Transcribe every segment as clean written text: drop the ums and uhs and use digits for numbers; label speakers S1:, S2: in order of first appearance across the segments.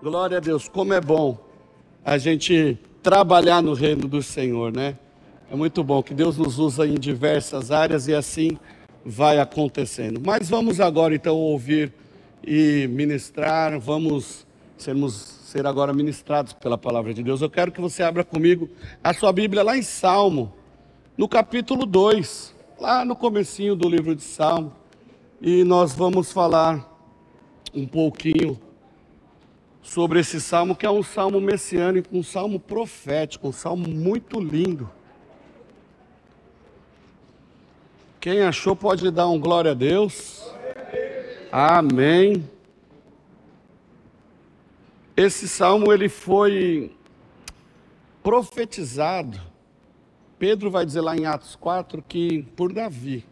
S1: Glória a Deus, como é bom a gente trabalhar no reino do Senhor, né? É muito bom que Deus nos usa em diversas áreas e assim vai acontecendo. Mas vamos agora então ouvir e ministrar, vamos ser agora ministrados pela palavra de Deus. Eu quero que você abra comigo a sua Bíblia lá em Salmo, no capítulo 2, lá no comecinho do livro de Salmo, e nós vamos falar um pouquinho sobre esse salmo, que é um salmo messiânico, um salmo profético, um salmo muito lindo. Quem achou pode dar um glória a Deus. Amém. Esse salmo ele foi profetizado. Pedro vai dizer lá em Atos 4 que por Davi.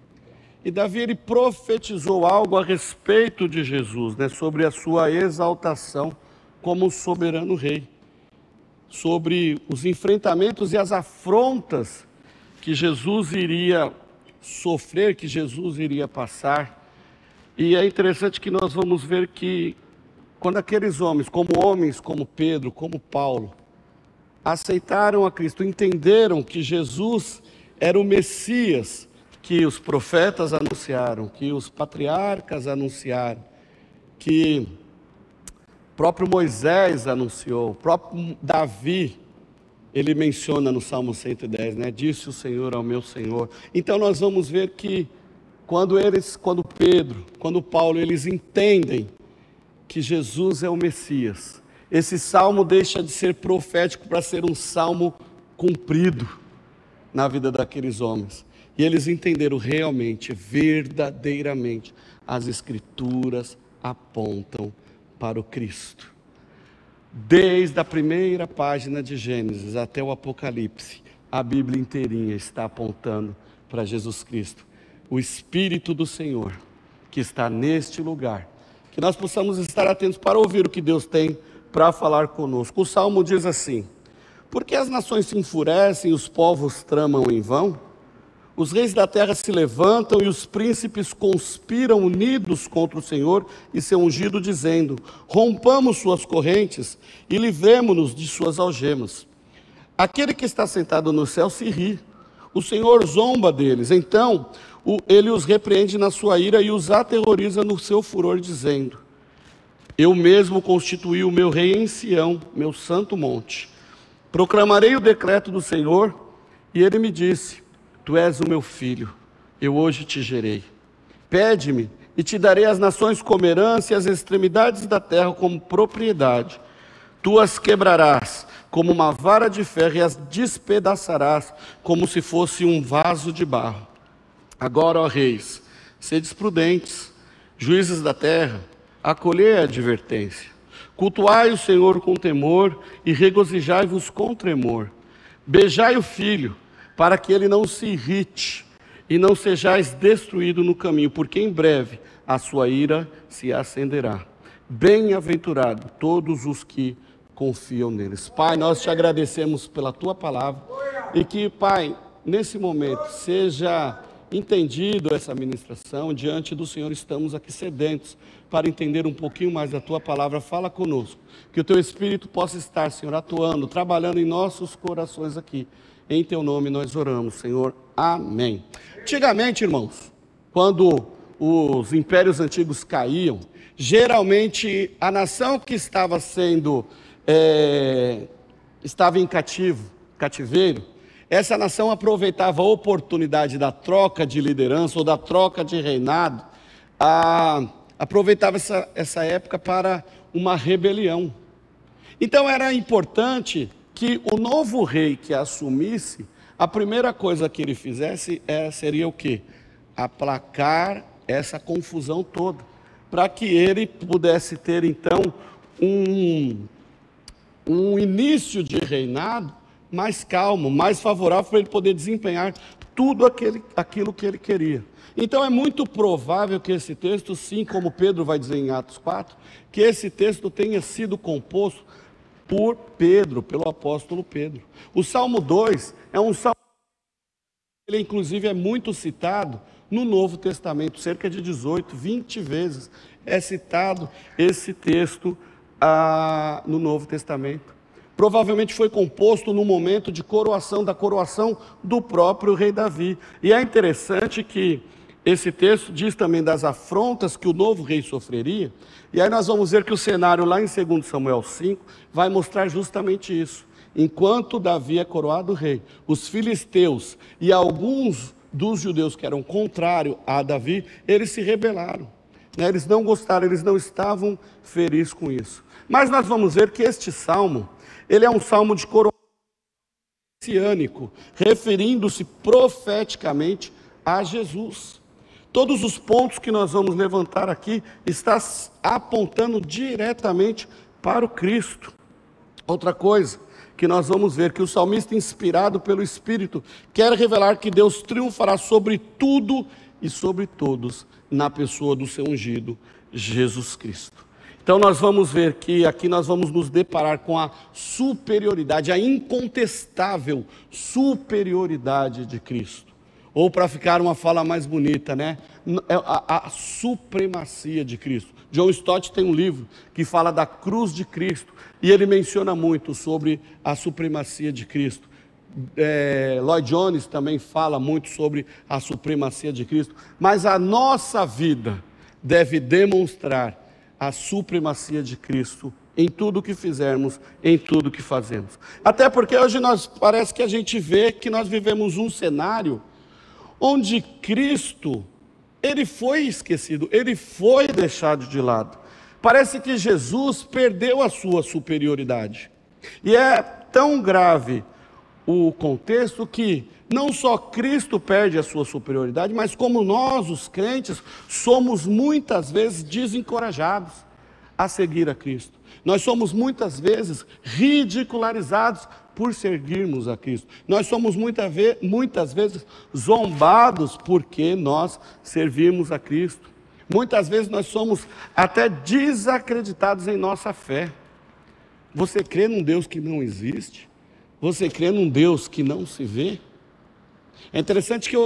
S1: E Davi ele profetizou algo a respeito de Jesus, né, sobre a sua exaltação como soberano rei, sobre os enfrentamentos e as afrontas que Jesus iria sofrer, que Jesus iria passar. E é interessante que nós vamos ver que quando aqueles homens como Pedro, como Paulo, aceitaram a Cristo, entenderam que Jesus era o Messias que os profetas anunciaram, que os patriarcas anunciaram, que o próprio Moisés anunciou, o próprio Davi, ele menciona no Salmo 110, né? Disse o Senhor ao meu Senhor. Então nós vamos ver que quando Pedro, quando Paulo, eles entendem que Jesus é o Messias, esse salmo deixa de ser profético para ser um salmo cumprido na vida daqueles homens. E eles entenderam realmente, verdadeiramente, as Escrituras apontam para o Cristo. Desde a primeira página de Gênesis até o Apocalipse, a Bíblia inteirinha está apontando para Jesus Cristo. O Espírito do Senhor, que está neste lugar, que nós possamos estar atentos para ouvir o que Deus tem para falar conosco. O Salmo diz assim: por que as nações se enfurecem e os povos tramam em vão? Os reis da terra se levantam e os príncipes conspiram unidos contra o Senhor e seu ungido, dizendo: rompamos suas correntes e livremo-nos de suas algemas. Aquele que está sentado no céu se ri, o Senhor zomba deles. Então ele os repreende na sua ira e os aterroriza no seu furor, dizendo: eu mesmo constituí o meu rei em Sião, meu santo monte. Proclamarei o decreto do Senhor, e ele me disse: tu és o meu filho, eu hoje te gerei. Pede-me, e te darei as nações como herança e as extremidades da terra como propriedade. Tu as quebrarás como uma vara de ferro e as despedaçarás como se fosse um vaso de barro. Agora, ó reis, sedes prudentes, juízes da terra, acolhei a advertência. Cultuai o Senhor com temor e regozijai-vos com tremor. Beijai o filho, para que ele não se irrite e não sejais destruído no caminho, porque em breve a sua ira se acenderá. Bem-aventurado todos os que confiam neles. Pai, nós te agradecemos pela tua palavra e que, Pai, nesse momento seja entendido essa ministração. Diante do Senhor estamos aqui sedentos para entender um pouquinho mais da tua palavra. Fala conosco, que o teu Espírito possa estar, Senhor, atuando, trabalhando em nossos corações aqui. Em teu nome nós oramos, Senhor. Amém. Antigamente, irmãos, quando os impérios antigos caíam, geralmente a nação que estava em cativeiro, essa nação aproveitava a oportunidade da troca de liderança ou da troca de reinado, aproveitava essa época para uma rebelião. Então era importante que o novo rei que assumisse, a primeira coisa que ele fizesse seria o quê? Aplacar essa confusão toda, para que ele pudesse ter então um início de reinado mais calmo, mais favorável, para ele poder desempenhar tudo aquilo que ele queria. Então é muito provável que esse texto, sim, como Pedro vai dizer em Atos 4, que esse texto tenha sido composto por Pedro, pelo apóstolo Pedro. O Salmo 2 é um salmo, ele inclusive é muito citado no Novo Testamento, cerca de 18, 20 vezes é citado esse texto no Novo Testamento. Provavelmente foi composto no momento de coroação, da coroação do próprio rei Davi. E é interessante que esse texto diz também das afrontas que o novo rei sofreria. E aí nós vamos ver que o cenário lá em 2 Samuel 5 vai mostrar justamente isso. Enquanto Davi é coroado rei, os filisteus e alguns dos judeus que eram contrários a Davi, eles se rebelaram. Eles não gostaram, eles não estavam felizes com isso. Mas nós vamos ver que este salmo, ele é um salmo de coroação messiânico, referindo-se profeticamente a Jesus. Todos os pontos que nós vamos levantar aqui estão apontando diretamente para o Cristo. Outra coisa que nós vamos ver, que o salmista, inspirado pelo Espírito, quer revelar que Deus triunfará sobre tudo e sobre todos, na pessoa do seu ungido, Jesus Cristo. Então nós vamos ver que aqui nós vamos nos deparar com a superioridade, a incontestável superioridade de Cristo. Ou para ficar uma fala mais bonita, né? A supremacia de Cristo. John Stott tem um livro que fala da cruz de Cristo e ele menciona muito sobre a supremacia de Cristo. Lloyd Jones também fala muito sobre a supremacia de Cristo, mas a nossa vida deve demonstrar a supremacia de Cristo em tudo que fizermos, em tudo que fazemos. Até porque hoje parece que a gente vê que nós vivemos um cenário onde Cristo, ele foi esquecido, ele foi deixado de lado. Parece que Jesus perdeu a sua superioridade. E é tão grave o contexto que não só Cristo perde a sua superioridade, mas como nós, os crentes, somos muitas vezes desencorajados a seguir a Cristo. Nós somos muitas vezes ridicularizados por seguirmos a Cristo. Nós somos muitas vezes zombados porque nós servimos a Cristo. Muitas vezes nós somos até desacreditados em nossa fé. Você crê num Deus que não existe? Você crê num Deus que não se vê? É interessante que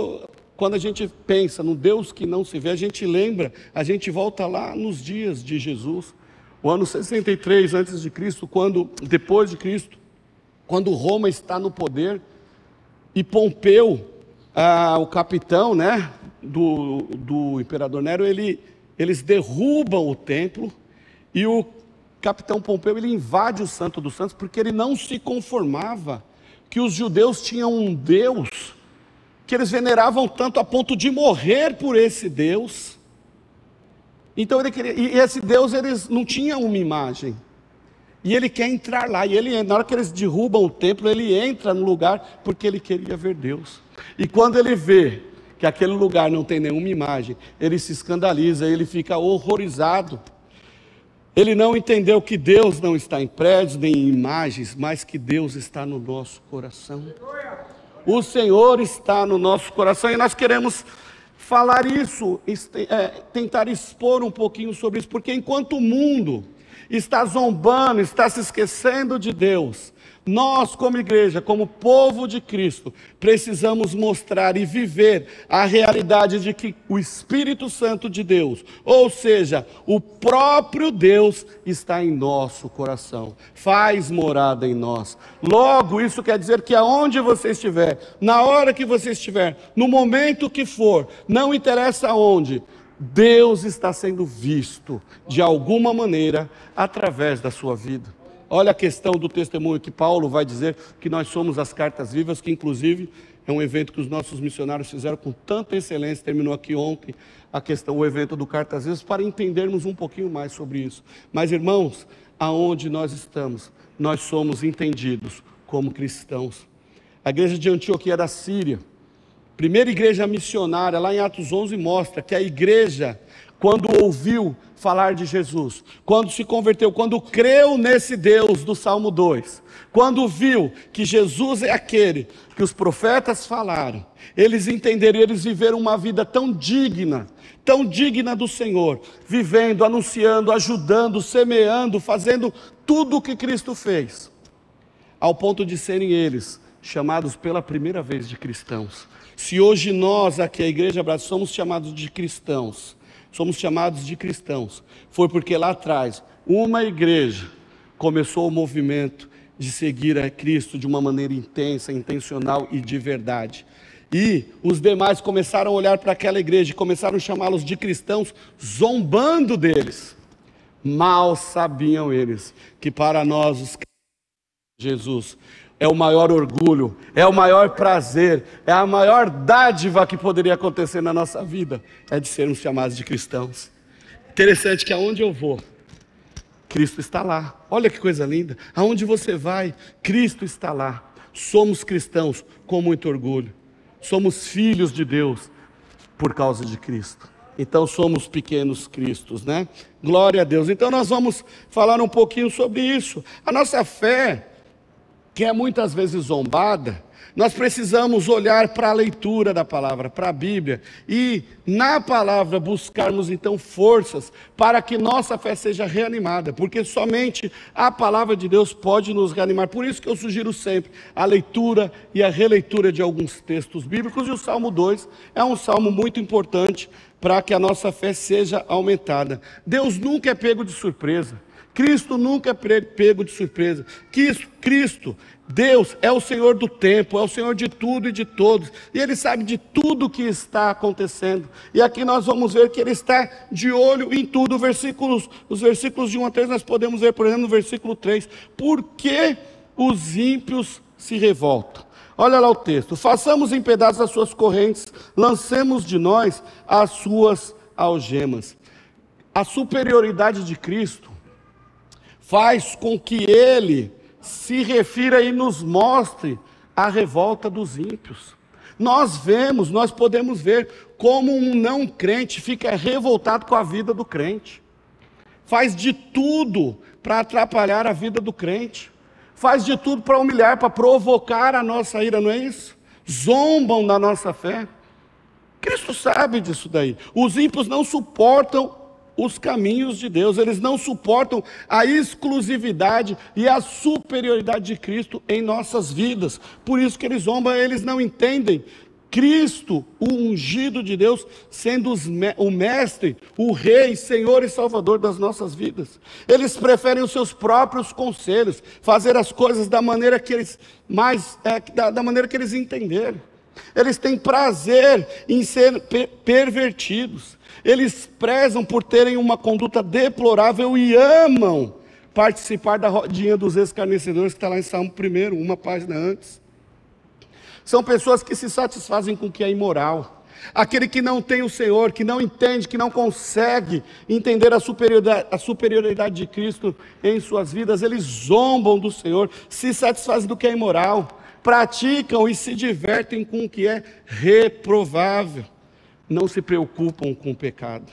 S1: quando a gente pensa num Deus que não se vê, a gente lembra, a gente volta lá nos dias de Jesus, o ano 63 a.C., depois de Cristo, quando Roma está no poder, e Pompeu, o capitão, né, do imperador Nero, eles derrubam o templo, e o capitão Pompeu, ele invade o Santo dos Santos, porque ele não se conformava que os judeus tinham um Deus que eles veneravam tanto a ponto de morrer por esse Deus. Então ele queria, e esse Deus, eles não tinham uma imagem, e ele quer entrar lá, e na hora que eles derrubam o templo, ele entra no lugar, porque ele queria ver Deus. E quando ele vê que aquele lugar não tem nenhuma imagem, ele se escandaliza, ele fica horrorizado. Ele não entendeu que Deus não está em prédios, nem em imagens, mas que Deus está no nosso coração. O Senhor está no nosso coração, e nós queremos falar isso, tentar expor um pouquinho sobre isso, porque enquanto o mundo está zombando, está se esquecendo de Deus, nós, como igreja, como povo de Cristo, precisamos mostrar e viver a realidade de que o Espírito Santo de Deus, ou seja, o próprio Deus, está em nosso coração, faz morada em nós. Logo, isso quer dizer que aonde você estiver, na hora que você estiver, no momento que for, não interessa onde, Deus está sendo visto de alguma maneira através da sua vida. Olha a questão do testemunho que Paulo vai dizer que nós somos as cartas vivas, que inclusive é um evento que os nossos missionários fizeram com tanta excelência, terminou aqui ontem o evento do Cartas Vivas, para entendermos um pouquinho mais sobre isso. Mas irmãos, aonde nós estamos, nós somos entendidos como cristãos. A igreja de Antioquia da Síria, primeira igreja missionária, lá em Atos 11, mostra que a igreja, quando ouviu falar de Jesus, quando se converteu, quando creu nesse Deus do Salmo 2, quando viu que Jesus é aquele que os profetas falaram, eles entenderam, eles viveram uma vida tão digna do Senhor, vivendo, anunciando, ajudando, semeando, fazendo tudo o que Cristo fez, ao ponto de serem eles chamados pela primeira vez de cristãos. Se hoje nós aqui, a Igreja Brasil, somos chamados de cristãos, somos chamados de cristãos, foi porque lá atrás, uma igreja começou o movimento de seguir a Cristo de uma maneira intensa, intencional e de verdade. E os demais começaram a olhar para aquela igreja e começaram a chamá-los de cristãos, zombando deles. Mal sabiam eles que para nós, os Jesus é o maior orgulho, é o maior prazer, é a maior dádiva que poderia acontecer na nossa vida, é de sermos chamados de cristãos. Interessante que aonde eu vou, Cristo está lá. Olha que coisa linda. Aonde você vai, Cristo está lá. Somos cristãos com muito orgulho. Somos filhos de Deus por causa de Cristo. Então somos pequenos cristos, né? Glória a Deus. Então nós vamos falar um pouquinho sobre isso. A nossa fé, que é muitas vezes zombada, nós precisamos olhar para a leitura da palavra, para a Bíblia, e na palavra buscarmos então forças para que nossa fé seja reanimada, porque somente a palavra de Deus pode nos reanimar. Por isso que eu sugiro sempre a leitura e a releitura de alguns textos bíblicos, e o Salmo 2 é um salmo muito importante para que a nossa fé seja aumentada. Deus nunca é pego de surpresa. Cristo nunca é pego de surpresa. Cristo, Deus, é o Senhor do tempo, é o Senhor de tudo e de todos. E Ele sabe de tudo o que está acontecendo. E aqui nós vamos ver que Ele está de olho em tudo. Os versículos de 1 a 3 nós podemos ver, por exemplo, no versículo 3. Por que os ímpios se revoltam? Olha lá o texto. Façamos em pedaços as suas correntes, lancemos de nós as suas algemas. A superioridade de Cristo faz com que Ele se refira e nos mostre a revolta dos ímpios. Nós podemos ver como um não crente fica revoltado com a vida do crente. Faz de tudo para atrapalhar a vida do crente. Faz de tudo para humilhar, para provocar a nossa ira, não é isso? Zombam da nossa fé. Cristo sabe disso daí. Os ímpios não suportam os caminhos de Deus, eles não suportam a exclusividade e a superioridade de Cristo em nossas vidas. Por isso que eles zombam, eles não entendem Cristo, o ungido de Deus, sendo o mestre, o rei, senhor e salvador das nossas vidas. Eles preferem os seus próprios conselhos, fazer as coisas da maneira que eles da maneira que eles entenderem. Eles têm prazer em ser pervertidos. Eles prezam por terem uma conduta deplorável e amam participar da rodinha dos escarnecedores, que está lá em Salmo 1, uma página antes. São pessoas que se satisfazem com o que é imoral. Aquele que não tem o Senhor, que não entende, que não consegue entender a superioridade de Cristo em suas vidas, eles zombam do Senhor, se satisfazem do que é imoral, praticam e se divertem com o que é reprovável. Não se preocupam com o pecado.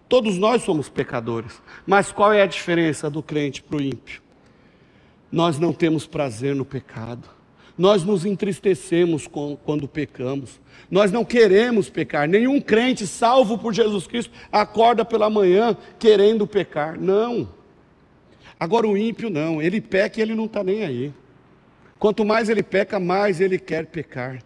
S1: Todos nós somos pecadores, mas qual é a diferença do crente para o ímpio? Nós não temos prazer no pecado, nós nos entristecemos quando pecamos, nós não queremos pecar. Nenhum crente salvo por Jesus Cristo acorda pela manhã querendo pecar, não. Agora o ímpio não, ele peca e ele não está nem aí. Quanto mais ele peca, mais ele quer pecar.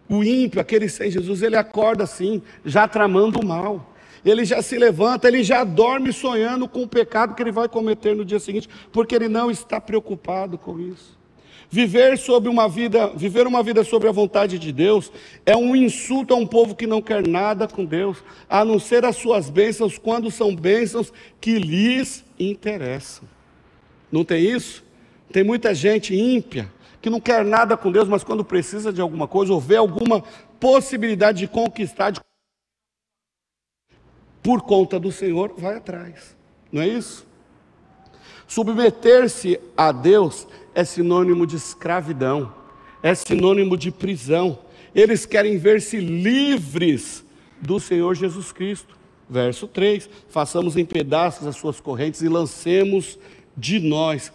S1: O ímpio, aquele sem Jesus, ele acorda assim, já tramando o mal. Ele já se levanta, ele já dorme sonhando com o pecado que ele vai cometer no dia seguinte, porque ele não está preocupado com isso. Viver uma vida sobre a vontade de Deus é um insulto a um povo que não quer nada com Deus, a não ser as suas bênçãos, quando são bênçãos que lhes interessam. Não tem isso? Tem muita gente ímpia que não quer nada com Deus, mas quando precisa de alguma coisa, ou vê alguma possibilidade de conquistar, por conta do Senhor, vai atrás. Não é isso? Submeter-se a Deus é sinônimo de escravidão, é sinônimo de prisão. Eles querem ver-se livres do Senhor Jesus Cristo. Verso 3, façamos em pedaços as suas correntes e lancemos de nós.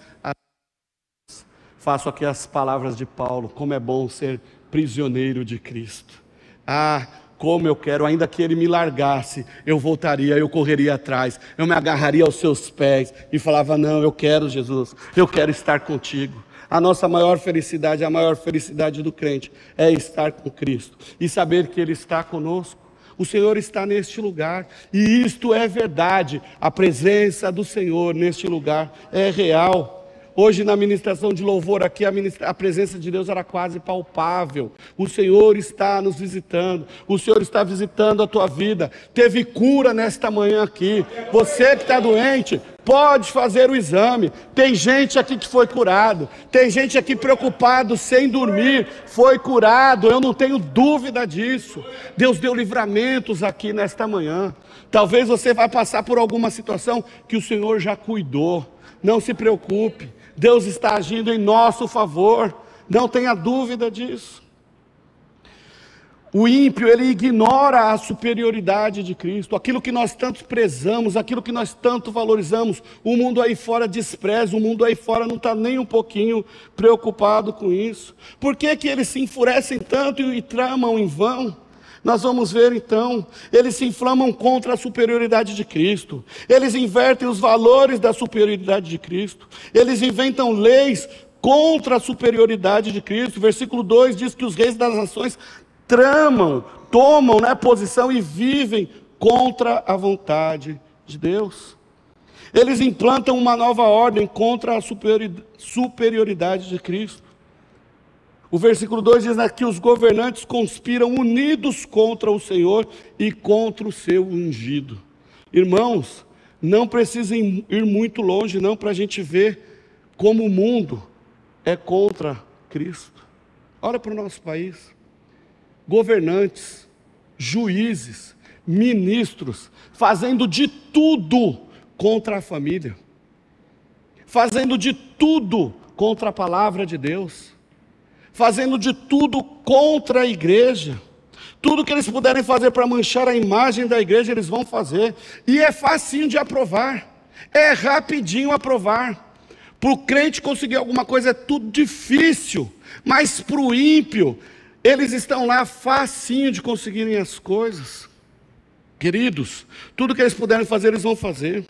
S1: Faço aqui as palavras de Paulo, como é bom ser prisioneiro de Cristo. Ah, como eu quero, ainda que Ele me largasse, eu voltaria, eu correria atrás, eu me agarraria aos seus pés e falava, não, eu quero Jesus, eu quero estar contigo. A nossa maior felicidade, a maior felicidade do crente é estar com Cristo e saber que Ele está conosco. O Senhor está neste lugar, e isto é verdade. A presença do Senhor neste lugar é real. Hoje na ministração de louvor aqui, a presença de Deus era quase palpável. O Senhor está nos visitando, o Senhor está visitando a tua vida. Teve cura nesta manhã aqui. Você que está doente, pode fazer o exame. Tem gente aqui que foi curado, tem gente aqui preocupado, sem dormir, foi curado, eu não tenho dúvida disso. Deus deu livramentos aqui nesta manhã. Talvez você vá passar por alguma situação que o Senhor já cuidou. Não se preocupe, Deus está agindo em nosso favor, não tenha dúvida disso. O ímpio, ele ignora a superioridade de Cristo, aquilo que nós tanto prezamos, aquilo que nós tanto valorizamos. O mundo aí fora despreza, o mundo aí fora não está nem um pouquinho preocupado com isso. Por que que eles se enfurecem tanto e tramam em vão? Nós vamos ver então, eles se inflamam contra a superioridade de Cristo, eles invertem os valores da superioridade de Cristo, eles inventam leis contra a superioridade de Cristo. Versículo 2 diz que os reis das nações tramam, tomam posição e vivem contra a vontade de Deus. Eles implantam uma nova ordem contra a superioridade de Cristo. O versículo 2 diz que os governantes conspiram unidos contra o Senhor e contra o seu ungido. Irmãos, não precisem ir muito longe não para a gente ver como o mundo é contra Cristo. Olha para o nosso país. Governantes, juízes, ministros, fazendo de tudo contra a família. Fazendo de tudo contra a palavra de Deus. Fazendo de tudo contra a igreja. Tudo que eles puderem fazer para manchar a imagem da igreja, eles vão fazer. E é facinho de aprovar. É rapidinho aprovar. Para o crente conseguir alguma coisa é tudo difícil. Mas para o ímpio, eles estão lá facinho de conseguirem as coisas. Queridos, tudo que eles puderem fazer, eles vão fazer.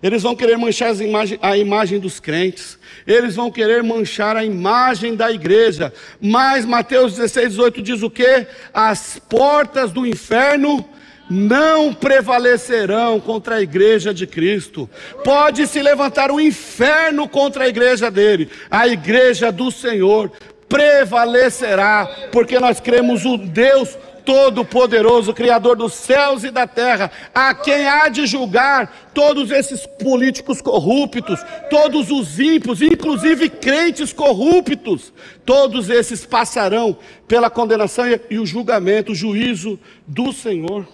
S1: Eles vão querer manchar a imagem dos crentes. Eles vão querer manchar a imagem da igreja. Mas Mateus 16, 18 diz o quê? As portas do inferno não prevalecerão contra a igreja de Cristo. Pode se levantar o inferno contra a igreja dele. A igreja do Senhor prevalecerá, porque nós cremos o Deus Todo-Poderoso, Criador dos céus e da terra, a quem há de julgar todos esses políticos corruptos, todos os ímpios, inclusive crentes corruptos. Todos esses passarão pela condenação e o julgamento, o juízo do Senhor.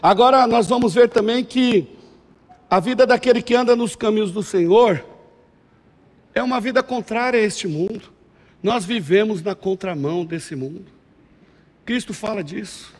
S1: Agora nós vamos ver também que a vida daquele que anda nos caminhos do Senhor é uma vida contrária a este mundo. Nós vivemos na contramão desse mundo. Cristo fala disso.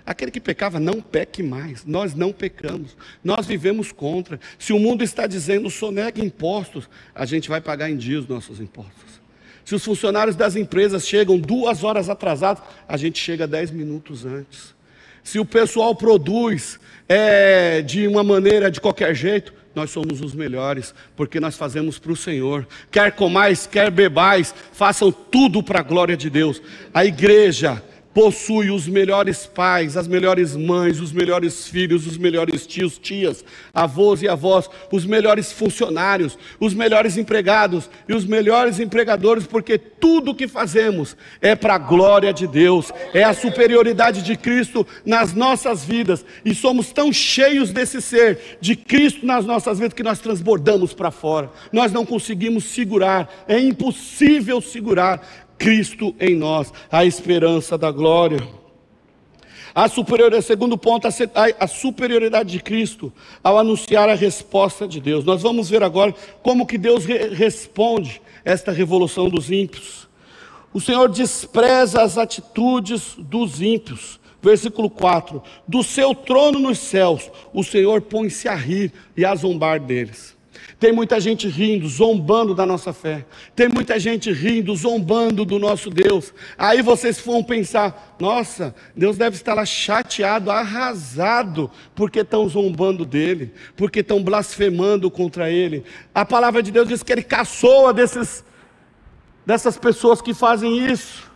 S1: Aquele que pecava, não peque mais. Nós não pecamos, nós vivemos contra. Se o mundo está dizendo, sonegue impostos, a gente vai pagar em dia os nossos impostos. Se os funcionários das empresas chegam 2 horas atrasados, a gente chega 10 minutos antes. Se o pessoal produz de uma maneira, de qualquer jeito, nós somos os melhores, porque nós fazemos para o Senhor. Quer comais, quer bebais, façam tudo para a glória de Deus. A igreja possui os melhores pais, as melhores mães, os melhores filhos, os melhores tios, tias, avós e avós, os melhores funcionários, os melhores empregados e os melhores empregadores, porque tudo que fazemos é para a glória de Deus, é a superioridade de Cristo nas nossas vidas, e somos tão cheios desse ser, de Cristo nas nossas vidas, que nós transbordamos para fora. Nós não conseguimos segurar, é impossível segurar Cristo em nós, a esperança da glória. Segundo ponto, a superioridade de Cristo ao anunciar a resposta de Deus. Nós vamos ver agora como que Deus responde esta revolução dos ímpios. O Senhor despreza as atitudes dos ímpios. Versículo 4: do seu trono nos céus, o Senhor põe-se a rir e a zombar deles. Tem muita gente rindo, zombando da nossa fé. Tem muita gente rindo, zombando do nosso Deus. Aí vocês vão pensar, nossa, Deus deve estar lá chateado, arrasado, porque estão zombando dele, porque estão blasfemando contra ele. A palavra de Deus diz que ele caçoa dessas pessoas que fazem isso.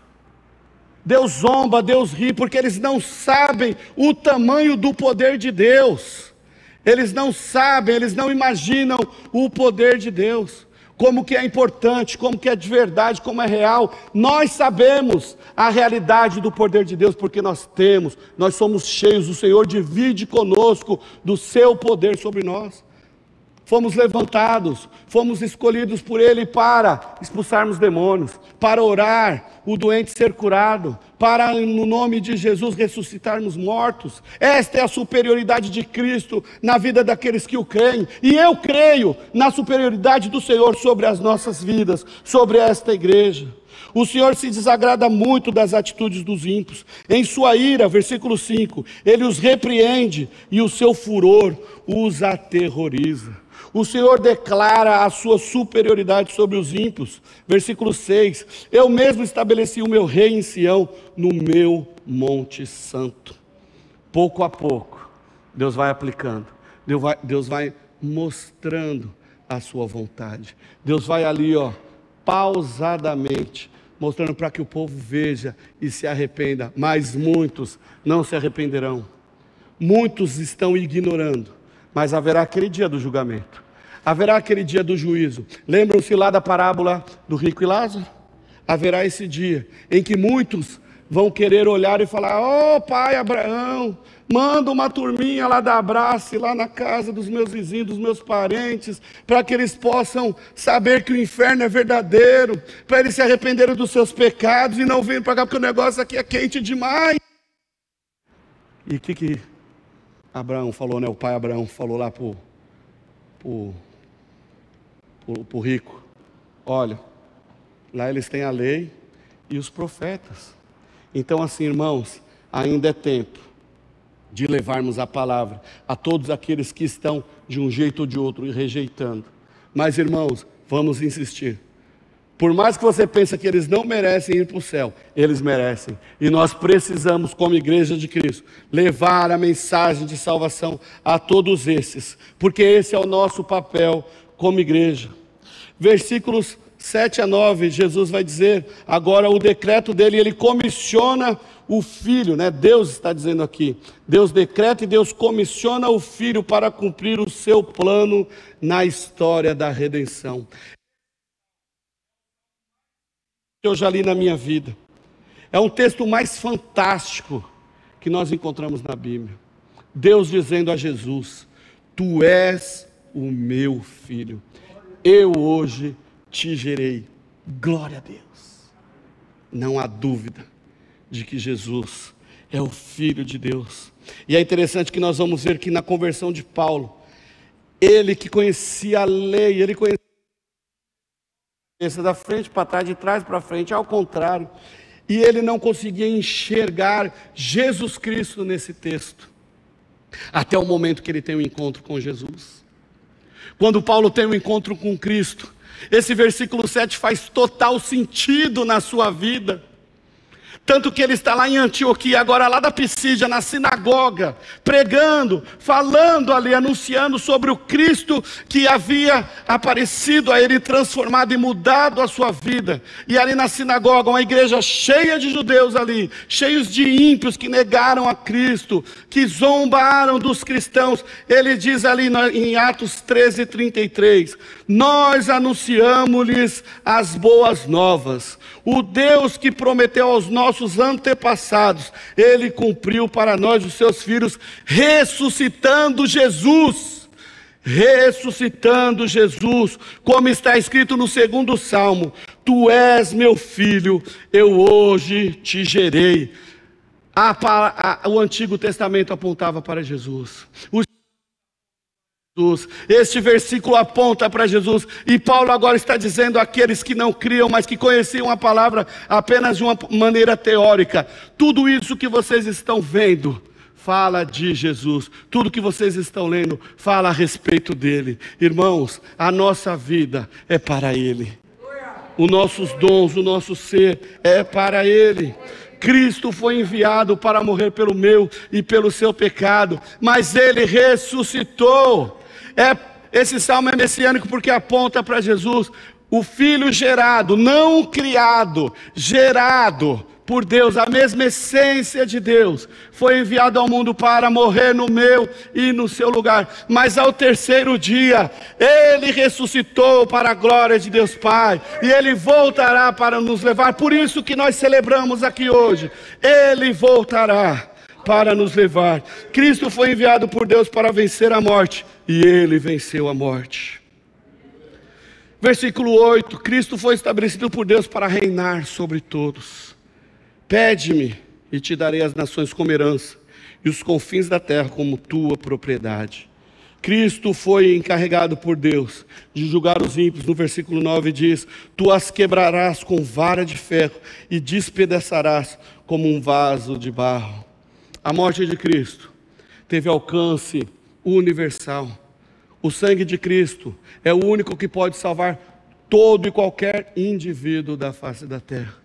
S1: Deus zomba, Deus ri, porque eles não sabem o tamanho do poder de Deus. Eles não sabem, eles não imaginam o poder de Deus. Como que é importante, como que é de verdade, como é real. Nós sabemos a realidade do poder de Deus, porque nós somos cheios, o Senhor divide conosco do seu poder sobre nós. Fomos levantados, fomos escolhidos por Ele para expulsarmos demônios, para orar, o doente ser curado, para no nome de Jesus ressuscitarmos mortos. Esta é a superioridade de Cristo na vida daqueles que o creem. E eu creio na superioridade do Senhor sobre as nossas vidas, sobre esta igreja. O Senhor se desagrada muito das atitudes dos ímpios. Em sua ira, versículo 5, Ele os repreende e o seu furor os aterroriza. O Senhor declara a sua superioridade sobre os ímpios. Versículo 6, eu mesmo estabeleci o meu rei em Sião, no meu monte santo. Pouco a pouco, Deus vai aplicando, Deus vai mostrando a sua vontade. Deus vai ali, pausadamente, mostrando para que o povo veja e se arrependa. Mas muitos não se arrependerão. Muitos estão ignorando. Mas haverá aquele dia do julgamento, haverá aquele dia do juízo. Lembram-se lá da parábola do rico e Lázaro? Haverá esse dia em que muitos vão querer olhar e falar: pai Abraão, manda uma turminha lá dar abraço lá na casa dos meus vizinhos, dos meus parentes, para que eles possam saber que o inferno é verdadeiro, para eles se arrependerem dos seus pecados e não virem para cá, porque o negócio aqui é quente demais. E o que Abraão falou, o pai Abraão falou lá pro rico: olha, lá eles têm a lei e os profetas. Então assim, irmãos, ainda é tempo de levarmos a palavra a todos aqueles que estão de um jeito ou de outro rejeitando. Mas irmãos, vamos insistir. Por mais que você pense que eles não merecem ir para o céu, eles merecem. E nós precisamos, como igreja de Cristo, levar a mensagem de salvação a todos esses, porque esse é o nosso papel como igreja. Versículos 7 a 9, Jesus vai dizer agora o decreto dele, ele comissiona o Filho, Deus está dizendo aqui, Deus decreta e Deus comissiona o Filho para cumprir o seu plano na história da redenção. Eu já li na minha vida. É um texto mais fantástico que nós encontramos na Bíblia. Deus dizendo a Jesus: tu és o meu filho, eu hoje te gerei. Glória a Deus. Não há dúvida de que Jesus é o Filho de Deus. E é interessante que nós vamos ver que na conversão de Paulo, ele que conhecia a lei, ele conhecia da frente para trás, de trás para frente, ao contrário. E ele não conseguia enxergar Jesus Cristo nesse texto, até o momento que ele tem um encontro com Jesus. Quando Paulo tem um encontro com Cristo, esse versículo 7 faz total sentido na sua vida. Tanto que ele está lá em Antioquia, agora lá da Pisídia, na sinagoga, pregando, falando ali, anunciando sobre o Cristo que havia aparecido a ele, transformado e mudado a sua vida. E ali na sinagoga, uma igreja cheia de judeus ali, cheios de ímpios que negaram a Cristo, que zombaram dos cristãos. Ele diz ali em Atos 13:33, nós anunciamos-lhes as boas novas. O Deus que prometeu aos nossos antepassados, Ele cumpriu para nós, os seus filhos, ressuscitando Jesus. Ressuscitando Jesus, como está escrito no 2º Salmo: tu és meu filho, eu hoje te gerei. O Antigo Testamento apontava para Jesus. Este versículo aponta para Jesus, e Paulo agora está dizendo àqueles que não criam, mas que conheciam a palavra apenas de uma maneira teórica: tudo isso que vocês estão vendo fala de Jesus, tudo que vocês estão lendo fala a respeito dele. Irmãos, a nossa vida é para ele, os nossos dons, o nosso ser é para ele. Cristo foi enviado para morrer pelo meu e pelo seu pecado, mas ele ressuscitou. Esse salmo é messiânico porque aponta para Jesus, o Filho gerado, não criado, gerado por Deus, a mesma essência de Deus, foi enviado ao mundo para morrer no meu e no seu lugar. Mas ao terceiro dia, Ele ressuscitou para a glória de Deus Pai, e Ele voltará para nos levar. Por isso que nós celebramos aqui hoje, Ele voltará para nos levar. Cristo foi enviado por Deus para vencer a morte, e Ele venceu a morte. Versículo 8, Cristo foi estabelecido por Deus para reinar sobre todos. Pede-me e te darei as nações como herança, e os confins da terra como tua propriedade. Cristo foi encarregado por Deus de julgar os ímpios. No versículo 9 diz: tu as quebrarás com vara de ferro e despedaçarás como um vaso de barro. A morte de Cristo teve alcance universal. O sangue de Cristo é o único que pode salvar todo e qualquer indivíduo da face da terra.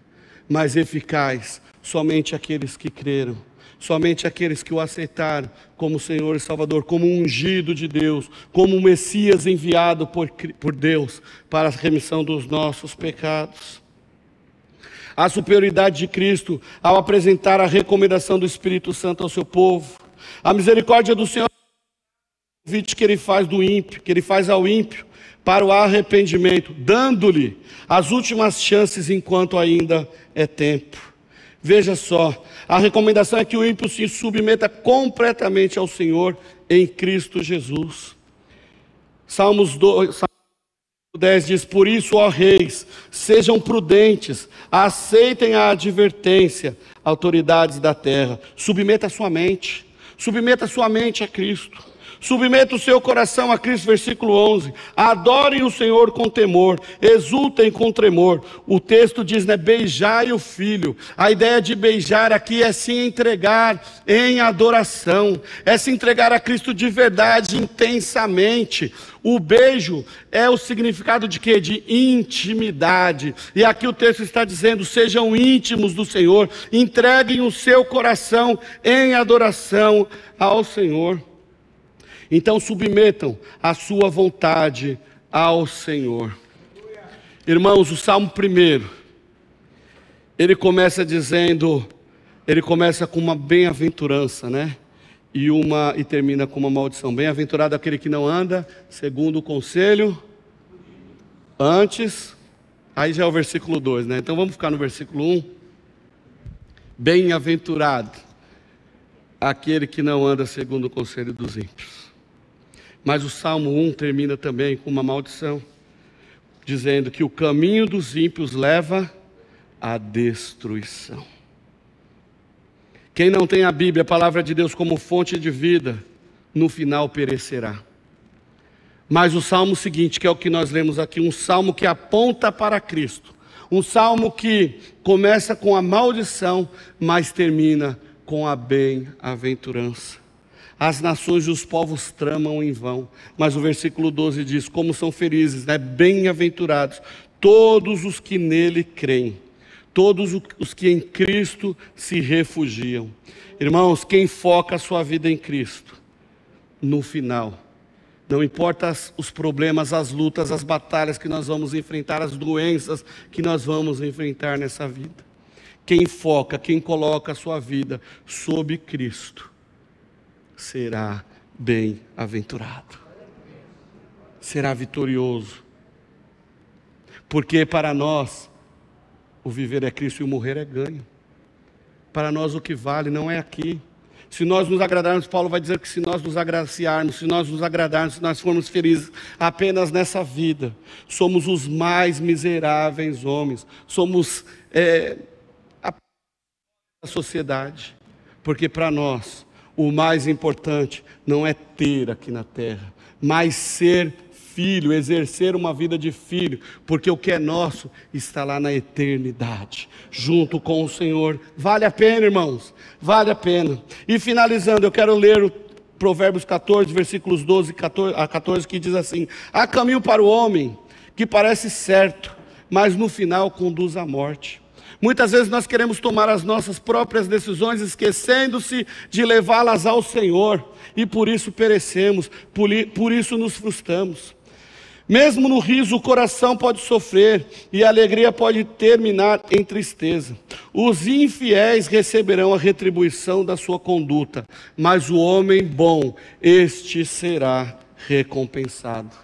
S1: Mas eficaz somente aqueles que creram, somente aqueles que o aceitaram como Senhor e Salvador, como um ungido de Deus, como um Messias enviado por Deus para a remissão dos nossos pecados. A superioridade de Cristo ao apresentar a recomendação do Espírito Santo ao seu povo. A misericórdia do Senhor, o convite que Ele faz do ímpio, que Ele faz ao ímpio para o arrependimento, dando-lhe as últimas chances enquanto ainda é tempo. Veja só, a recomendação é que o ímpio se submeta completamente ao Senhor em Cristo Jesus. Salmo 10 diz: por isso, ó reis, sejam prudentes, aceitem a advertência, autoridades da terra. Submeta a sua mente a Cristo. Submeta o seu coração a Cristo, versículo 11. Adorem o Senhor com temor, exultem com tremor. O texto diz, beijai o Filho. A ideia de beijar aqui é se entregar em adoração, é se entregar a Cristo de verdade, intensamente. O beijo é o significado de quê? De intimidade. E aqui o texto está dizendo, sejam íntimos do Senhor, entreguem o seu coração em adoração ao Senhor. Então submetam a sua vontade ao Senhor. Irmãos, o Salmo 1, ele começa com uma bem-aventurança, né? E termina com uma maldição. Bem-aventurado aquele que não anda segundo o conselho, antes, aí já é o versículo 2, né? Então vamos ficar no versículo 1. Bem-aventurado aquele que não anda segundo o conselho dos ímpios. Mas o Salmo 1 termina também com uma maldição, dizendo que o caminho dos ímpios leva à destruição. Quem não tem a Bíblia, a palavra de Deus como fonte de vida, no final perecerá. Mas o salmo seguinte, que é o que nós lemos aqui, um salmo que aponta para Cristo, um salmo que começa com a maldição, mas termina com a bem-aventurança. As nações e os povos tramam em vão, mas o versículo 12 diz, como são felizes, bem-aventurados todos os que nele creem, todos os que em Cristo se refugiam. Irmãos, quem foca a sua vida em Cristo, no final, não importa os problemas, as lutas, as batalhas que nós vamos enfrentar, as doenças que nós vamos enfrentar nessa vida, quem foca, quem coloca a sua vida sob Cristo, será bem-aventurado, será vitorioso, porque para nós o viver é Cristo e o morrer é ganho. Para nós o que vale não é aqui. Se nós nos agradarmos, Paulo vai dizer que se nós nos agraciarmos, se nós nos agradarmos, se nós formos felizes apenas nessa vida, somos os mais miseráveis homens, somos a sociedade, porque para nós o mais importante não é ter aqui na terra, mas ser filho, exercer uma vida de filho, porque o que é nosso está lá na eternidade, junto com o Senhor. Vale a pena, irmãos, vale a pena. E finalizando, eu quero ler o Provérbios 14, versículos 12 a 14, que diz assim: há caminho para o homem que parece certo, mas no final conduz à morte. Muitas vezes nós queremos tomar as nossas próprias decisões, esquecendo-se de levá-las ao Senhor, e por isso perecemos, por isso nos frustramos. Mesmo no riso, o coração pode sofrer e a alegria pode terminar em tristeza. Os infiéis receberão a retribuição da sua conduta, mas o homem bom, este será recompensado.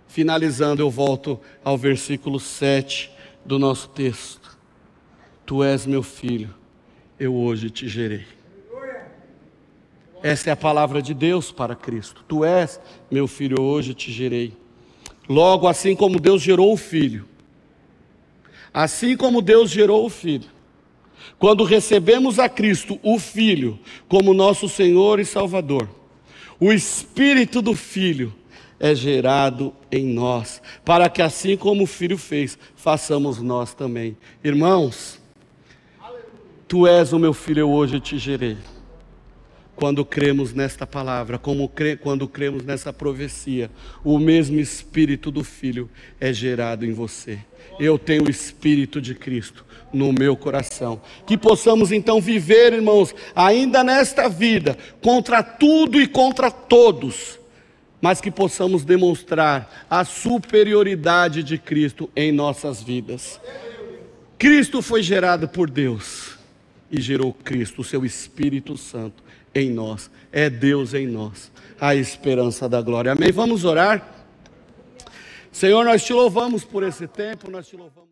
S1: Finalizando, eu volto ao versículo 7 do nosso texto. Tu és meu filho, eu hoje te gerei. Essa é a palavra de Deus para Cristo. Tu és meu filho, hoje te gerei. Logo, assim como Deus gerou o Filho, quando recebemos a Cristo, o Filho, como nosso Senhor e Salvador, o Espírito do Filho é gerado em nós, para que assim como o Filho fez, façamos nós também. Irmãos, tu és o meu filho, eu hoje te gerei. Quando cremos nesta palavra, quando cremos nessa profecia, o mesmo Espírito do Filho é gerado em você. Eu tenho o Espírito de Cristo no meu coração. Que possamos então viver, irmãos, ainda nesta vida, contra tudo e contra todos, mas que possamos demonstrar a superioridade de Cristo em nossas vidas. Cristo foi gerado por Deus e gerou Cristo, o seu Espírito Santo, em nós. É Deus em nós, a esperança da glória. Amém? Vamos orar? Senhor, nós te louvamos por esse tempo, nós te louvamos.